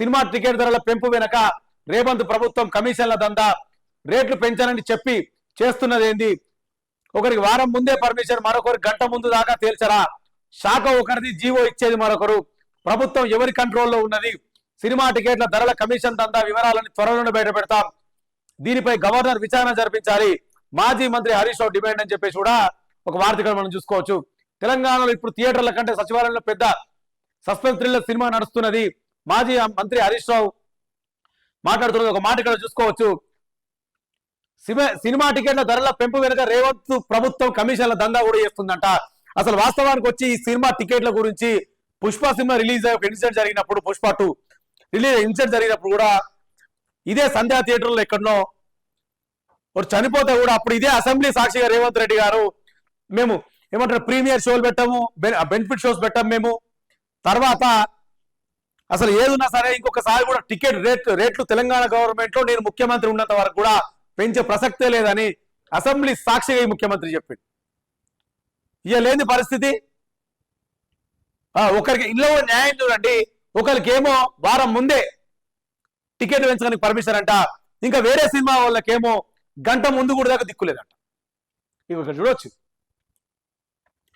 Cinema ticket ధరల పెంపు వెనక రేవంత్ ప్రభుత్వం కమిషన్ల దందా, రేట్లు పెంచాలని చెప్పి చేస్తున్నది ఏంది? ఒకరికి వారం ముందే పర్మిషన్, మరొకరికి గంట ముందు దాకా తేల్చరా? శాఖ ఒకరిది, జీవో ఇచ్చేది మరొకరు. ప్రభుత్వం ఎవరి కంట్రోల్లో ఉన్నది? సినిమా టికెట్ల ధరల కమిషన్ దందా వివరాలను త్వరలోనే బయట పెడతాం. దీనిపై గవర్నర్ విచారణ జరిపించాలి. మాజీ మంత్రి హరీష్ రావు డిమాండ్ అని చెప్పేసి కూడా ఒక వార్త మనం చూసుకోవచ్చు. తెలంగాణలో ఇప్పుడు థియేటర్ల కంటే సచివాలయంలో పెద్ద సస్పెన్స్ థ్రిల్లర్ సినిమా నడుస్తున్నది. మాజీ మంత్రి హరీష్ రావు మాట్లాడుతున్నది ఒక మాట ఇక్కడ చూసుకోవచ్చు. సినిమా టికెట్ల ధరల పెంపు వెనుక రేవంత్ ప్రభుత్వం కమిషన్ల దందా కూడా చేస్తుందంట. అసలు వాస్తవానికి వచ్చి ఈ సినిమా టికెట్ల గురించి పుష్ప సినిమా రిలీజ్ అయ్యే ఒక ఇన్సిడెంట్ జరిగినప్పుడు, పుష్ప 2 రిలీజ్ ఇన్సిడెంట్ జరిగినప్పుడు కూడా ఇదే సంధ్యా థియేటర్లో ఎక్కడనో ఒక చనిపోతే కూడా అప్పుడు ఇదే అసెంబ్లీ సాక్షిగా రేవంత్ రెడ్డి గారు మేము ఏమంటారు ప్రీమియర్ షోలు పెట్టాము, బెనిఫిట్ షోస్ పెట్టాము మేము. తర్వాత అసలు ఏదున్నా సరే ఇంకొకసారి కూడా టికెట్ రేట్లు తెలంగాణ గవర్నమెంట్ లో నేను ముఖ్యమంత్రి ఉన్నంత వరకు కూడా పెంచే ప్రసక్తే లేదని అసెంబ్లీ సాక్షిగా ఈ ముఖ్యమంత్రి చెప్పింది. ఇక లేని పరిస్థితి. ఒకరికి ఇళ్ళో న్యాయం చూడండి, ఒకరికేమో వారం ముందే టికెట్ పెంచడానికి పర్మిషన్ అంట, ఇంకా వేరే సినిమా వాళ్ళకేమో గంట ముందు కూడా దాకా దిక్కులేదంట. ఇక చూడొచ్చు.